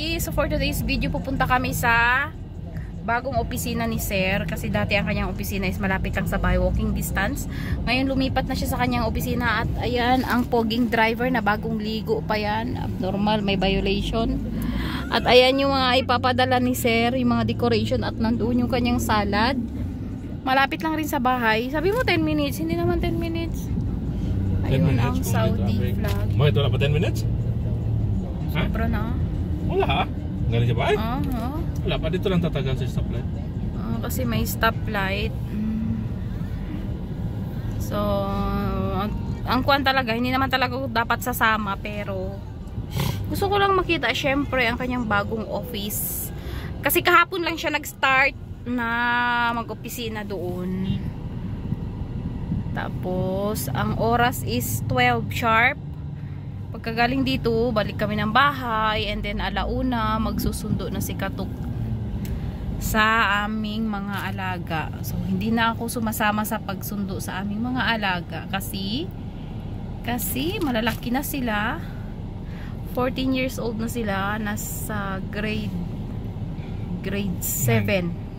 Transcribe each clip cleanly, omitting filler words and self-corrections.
everybody! So for today's video, pupunta kami sa bagong opisina ni Sir. Kasi dati ang kanyang opisina is malapit lang sa bahay, walking distance. Ngayon lumipat na siya sa kanyang opisina. At ayan, ang poging driver na bagong ligo pa yan. Abnormal, may violation. At ayan yung mga ipapadala ni Sir, yung mga decoration. At nandoon yung kanyang salad. Malapit lang rin sa bahay. Sabi mo 10 minutes, hindi naman 10 minutes. Ayun ang Saudi flag. Bakit wala pa 10 minutes? Sobra na. Wala. Galing siya ba? Wala pa, dito lang tatagal sa stoplight. Kasi may stoplight. So, ang kuwan talaga, hindi naman talaga dapat sasama. Pero, gusto ko lang makita, syempre, ang kanyang bagong office. Kasi kahapon lang siya nag-start na mag-opisina doon. Tapos, ang oras is 12 sharp. Pagkagaling dito, balik kami ng bahay, and then alauna, magsusundo na si Katuk sa aming mga alaga. So, hindi na ako sumasama sa pagsundo sa aming mga alaga kasi malalaki na sila. 14 years old na sila, nasa grade 7.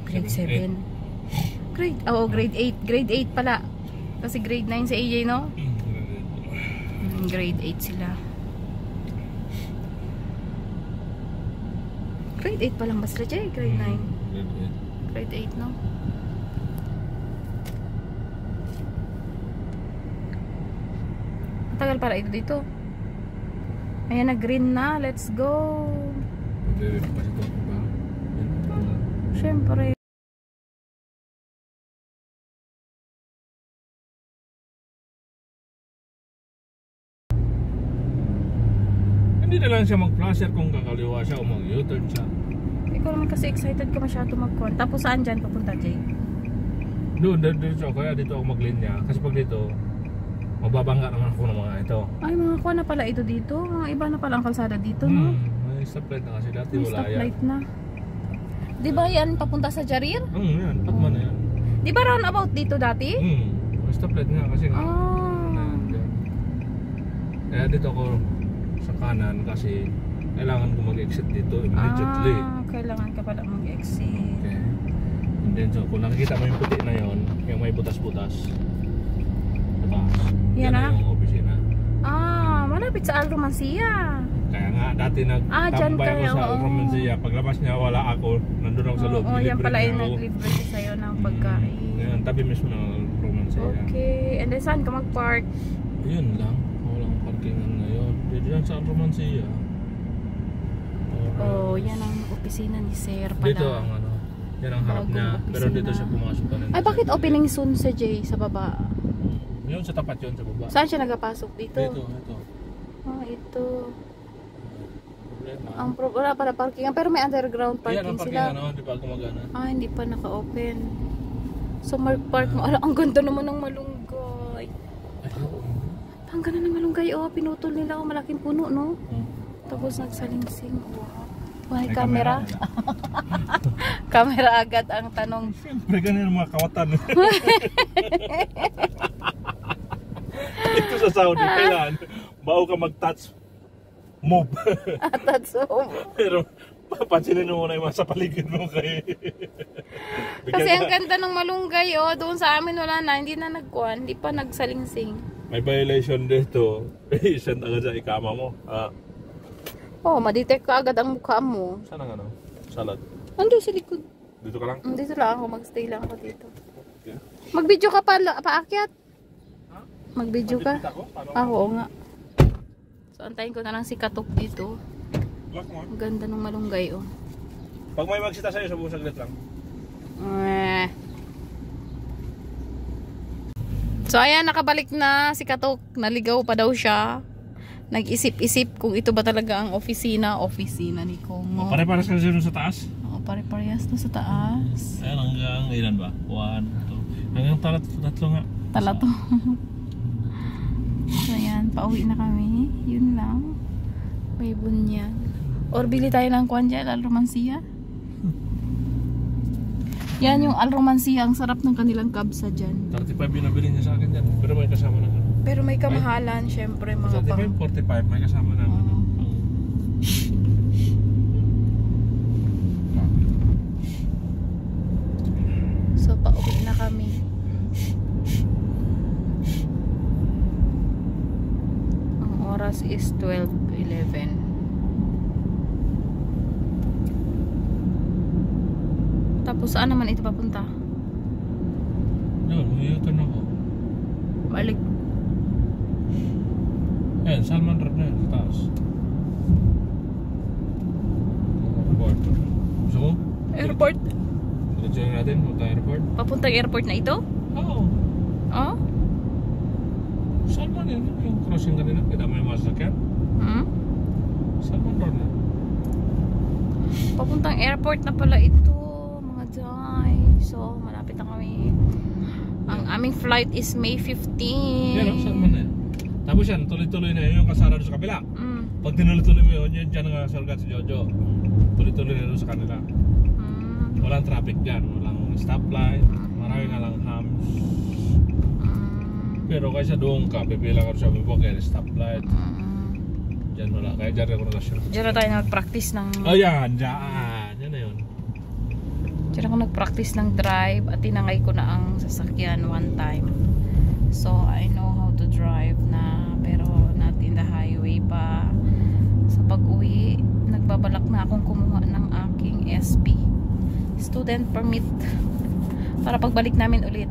Grade 7. Grade 8. Grade 8 pala. Kasi grade 9 si AJ, no? Grade 8 sila. Grade 8 pa lang ba sila, Jay? Grade 9. Grade 8, no? Matagal para ito dito. Ayan, na green na. Let's go. Siyempre. Hindi na lang siya mag-flasher kung kakaliwa siya o mag-U-turn siya. Ikaw naman kasi excited ka masyado mag-con. Tapos saan dyan papunta, Jay? Doon siya. Kaya dito ako mag-linya. Kasi pag dito, mababangga naman ako ng mga ito. Ay, mga kuha na pala ito dito. Mga iba na pala ang kalsada dito, no? May stoplight na kasi dati may wala yan. May stoplight na. Di ba yan papunta sa Jarir? Yan. Patman na yan. Di ba roundabout dito dati? May stoplight nga kasi nga. Kaya dito ako sa kanan kasi kailangan ko mag-exit dito immediately. Kailangan ka pala mag-exit. Okay. And then so, kung nakikita mo yung puti na yon, yung may butas-butas. Yan na yung opisina. Malapit sa Alromancia. Kaya nga, dati nagtambay ako sa Alromancia. Paglabas niya, wala ako. Nandun ako sa loob. Yan pala yung nag-libre sa'yo ng pagkain. Yan, tabi mismo ng Alromancia. Okay. And then saan ka mag-park? Yun lang. Walang parkingan ngayon. Dito yan sa Alromancia. Yan ang opisina ni Sir pala. Dito ang yan ang harap niya. Pero dito siya pumasok pa rin. Ay, bakit opening soon sa Jay sa baba? Yun sa tapat yun sa baba. Saan siya nagapasok? Dito? Ito. Ito. Wala para parking. Pero may underground parking sila. Hindi pa gumagana. Hindi pa naka-open. So, park mo. Ang ganda naman ng malunggay. Ang ganda ng malunggay. Pinutol nila ako. Malaking puno, no? Tapos nagsalingsing. May camera. Camera agad ang tanong. Siyempre, ganyan ang mga kawatan. Ito sa Saudi, kailan bago ka mag-touch move. Touch move. Pero papansinin mo muna yung mga sa paligid mo kay. Kasi ang ganda ng malunggay, doon sa amin wala na, hindi na nagkuhan, hindi pa nagsalingsing. May violation dito. Isend agad sa ikama mo. Ma-detect ka agad ang mukha mo. Saan ang salad? Ando sa likod. Dito ka lang? Dito lang ako, magstay lang ako dito. Okay. Mag-video ka paakyat? Mag-video ka? Oo nga. So, antayin ko na lang si Katuk dito. Ang ganda ng malunggay, Pag may magsita sa'yo, sa buong saglit lang. So, ayan, nakabalik na si Katuk. Naligaw pa daw siya. Nag-isip-isip kung ito ba talaga ang opisina ni Kongo. Pare-pares ka sa taas? Pare-parehas na sa taas. Ayan, hanggang ilan ba? 1, 2. Hanggang tatlo nga. Talato. So, ayan, pauwi na kami. Yun lang. May bunyan. Or bili tayo ng kuwan dyan, Alromancia. Yan yung Alromancia. Ang sarap ng kanilang kabsa dyan. 35 yung nabili niya sa akin dyan. Pero may kasama na. Pero may kamahalan, syempre mga 35, 45, may kasama na. is 12:11. Tapos saan naman ito papunta? Doon, uyutan ako. Balik. Ayan, Salman Road na yun, sa taas. Airport. Gusto mo? Airport. Diretso na natin, punta airport. Papuntang airport na ito? Oo. Oh? Salman yun, yung crossing kanina. Kita mo yung masakyan? Hmm? Salman Road na. Papuntang airport na pala ito, mga jay. So, malapit na kami. Ang aming flight is May 15. Yan, Salman na yan. Tapos yan, tuloy-tuloy na yun yung kasara doon sa kabila. Pag tinuloy-tuloy mo yun, dyan nga surgat si Jojo. Tuloy-tuloy na doon sa kanila. Walang traffic dyan, walang stoplight, marami na lang hams. Pero kaysa doon ka, pipila ka sa Bibok, kaya stoplight. Dyan wala, kaya dyan ako nalasyon. Diyan na tayo nag-practice ng... Oh yan, dyan. Yan na yun. Diyan ako nag-practice ng drive at tinangay ko na ang sasakyan one time. So, I know how to drive na, pero not in the highway pa. Sa pag-uwi, nagbabalak na akong kumuha ng aking SP. Student permit. Para pagbalik namin ulit,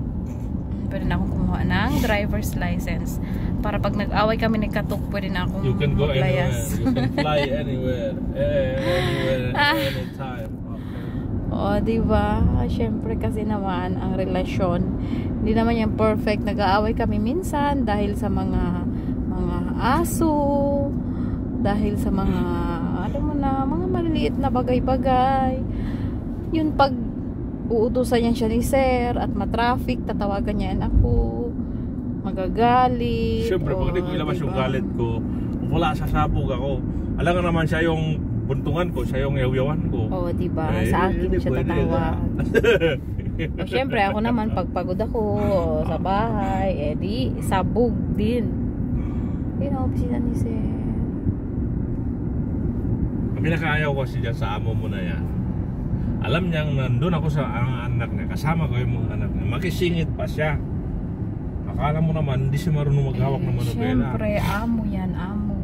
pwede na akong kumuha ng driver's license. Para pag nag-away kami nagkatok, pwede na akong You can go maglayas. anywhere. You can fly anywhere. Anywhere, anytime. O, diba? Siyempre kasi naman ang relasyon, hindi naman yan perfect. Nag-aaway kami minsan dahil sa mga aso, dahil sa mga, alam mo na, mga maliliit na bagay-bagay. Yun, pag uutusan yan siya ni sir at matraffic, tatawagan niya yan ako, magagalit. Siyempre, pag di ko ilabas yung galit ko, wala, sasabog ako. Alam nga naman siya yung buntungan ko, siya yung yaw-yawan ko. Oo, diba? Sa akin siya tatawag. O, syempre, ako naman, pagpagod ako sa bahay, di, sabog din. Yun ang opisina ni sir. Kami nakaayaw kasi dyan sa amo mo na yan. Alam niyang nandun ako sa anak niya, kasama ko yung mga anak niya. Makisingit pa siya. Akala mo naman, hindi siya marunong maghawak ng manubela. Syempre, amo yan, amo.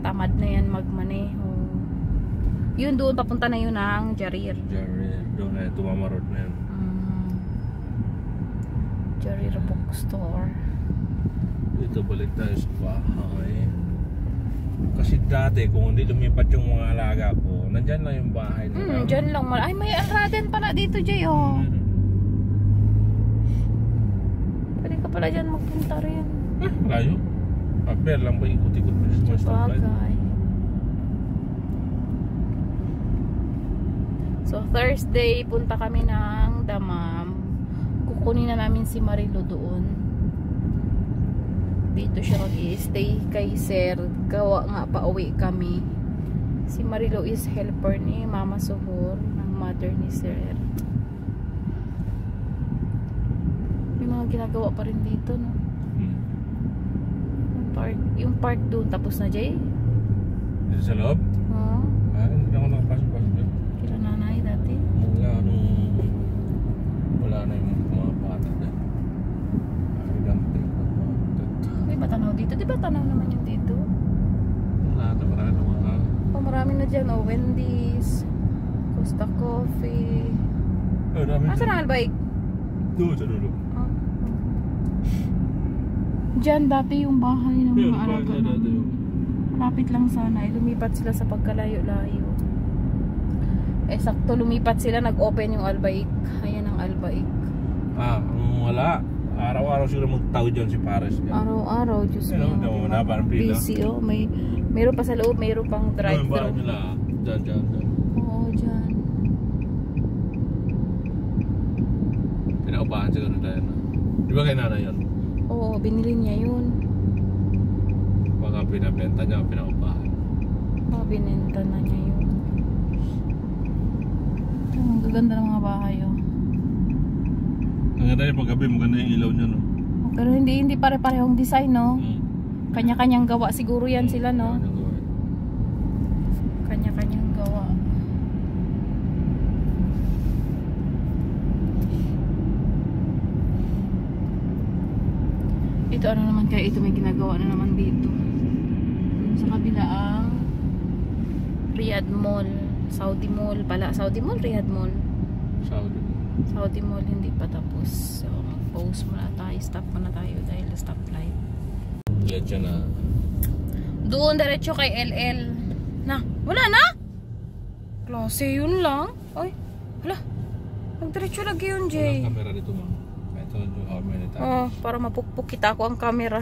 Tamad na yan magmaneho. Yun doon, papunta na yun ang Jarir. Jarir, doon na, Tumama Road na yun. Jarir Bookstore. Dito balik tayo sa bahay. Kasi dati, kung hindi lumipat yung mga alaga ko, nandyan lang yung bahay nila. Dyan lang. Ay, may Alraden pala dito, Jay, oh. Pwede ka pala dyan magpunta rin. Layo. Paper lang ba ikot-ikot mo sa stoplight? Bagay. So, Thursday, punta kami ng Damam. Kukunin na namin si Marilo doon. Dito siya mag-i-stay kay sir. Gawa nga, pauwi kami. Si Marilo is helper ni Mama Suhor, ng mother ni sir. May mga ginagawa pa rin dito, no? Yung park doon, tapos na, Jay? Dito sa loob? Oo. Hindi ako nakapasok-pasok doon. Kila nanay dati? Wala na yung mga bata doon. May ba tanaw dito? Di ba tanaw naman yung dito? Wala na mga... Oh, marami na dyan. Oh, Wendy's, Costa Coffee. Asa na albike? Doon sa dulo. Diyan dati yung bahay ng mga alaga. Dati yun. Malapit lang sana. Lumipat sila sa pagkalayo-layo. Sakto lumipat sila. Nag-open yung Albaik. Ayan ang Albaik. Wala. Araw-araw siguro magtawid dyan si Paris. Araw-araw. Diyos mo. Parang pila. Busy, oh. Mayroon pa sa loob. Mayroon pang drive-thru. Ano yung bahay nila? Dyan. Oo, dyan. Pinaupahan siguro tayo. Di ba kay nanay yun? Oo, binili niya yun. Baka pinabenta niya, pinaupahan. Binenta na niya yun. Ang gaganda ng mga bahay, oh. Ang ganda yung paggabi, maganda yung ilaw niya, no? Pero hindi pare-parehong design, no? Kanya-kanyang gawa siguro yan sila, no? Kanya-kanyang gawa. Ito Dito ano naman kaya ito, may ginagawa na naman dito. Sa kabila ang Riyadh Mall. Saudi Mall pala. Saudi Mall, Riyadh Mall. Saudi Mall hindi pa tapos. So, pause muna tayo. Stop muna tayo dahil stoplight. Diretso na. Doon diretso kay LL. Na, wala na? Klase yun lang. Ay, wala. Nagdiretso lagi yun, Jay. Walang camera dito, ma'am. Ito yung camera nito. Oh, para mapukpuk kita ako ang camera.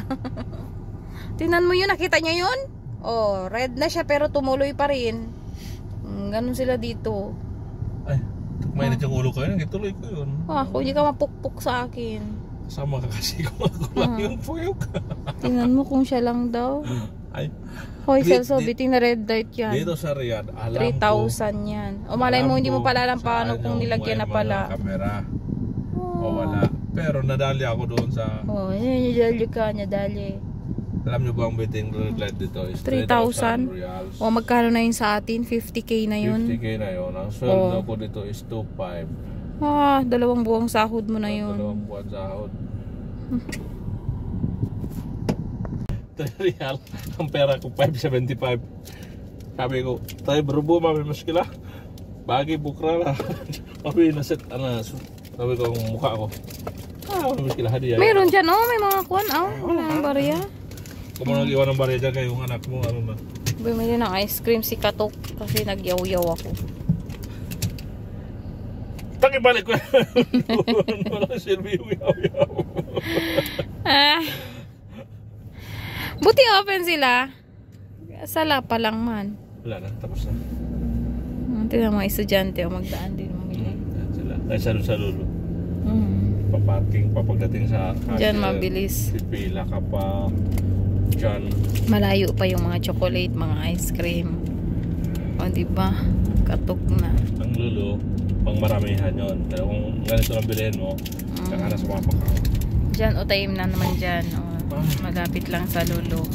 Tingnan mo yun, nakita niya yun? Oh, red na siya pero tumuloy pa rin. Ganun sila dito. Ay, mainit yung ulo ko yun. Ituloy ko yun. Kung hindi ka mapukpuk sa akin. Kasama ka kasi kung ako lang yung puyok. Tingnan mo kung siya lang daw. Ay, Hoy, Celso, biting na red light yan. dito sa Riyadh, alam 3,000 yan. O malay mo, hindi mo pala alam paano kung nilagyan na pala. Kamera. O wala. Pero nadali ako doon sa... Oh, yun, dali ka niya, dali. Alam nyo ba ang biting red light dito is 3,000 reals. O magkano na yun sa atin? 50k na yun. 50k na yun. Ang sweldo ko dito is 2,500. 2 buwang sahod mo na yun. 2 buwan sahod. 3 real. Ang pera ko 575. Sabi ko, tayo brubo mami maskila. Bagi bukra na. Sabi naset sabi ko ang mukha ko. Mami maskila hadiah. Meron dyan, may mga kuwan, wala ang barya. Kung mo nag-iwan ng barya dyan kayong anak mo, ano na? Bumili ng ice cream si Katok kasi nagyaw-yaw ako. Takibalik ko. Wala silbi yung yaw-yaw. Buti open sila. Sala pa lang man. Wala na, tapos na. Tignan mga estudyante magdaan din mamili. Sila. Ay, sa lulo. Paparking pa pagdating sa Diyan mabilis. Pipila ka pa. Diyan. Malayo pa yung mga chocolate, mga ice cream. O diba? Katok na. Ang lulo, pang maramihan yun. Pero kung ganito ang bilhin mo, saka na sumapa ka. Diyan, time na naman dyan. Malapit lang sa lulo.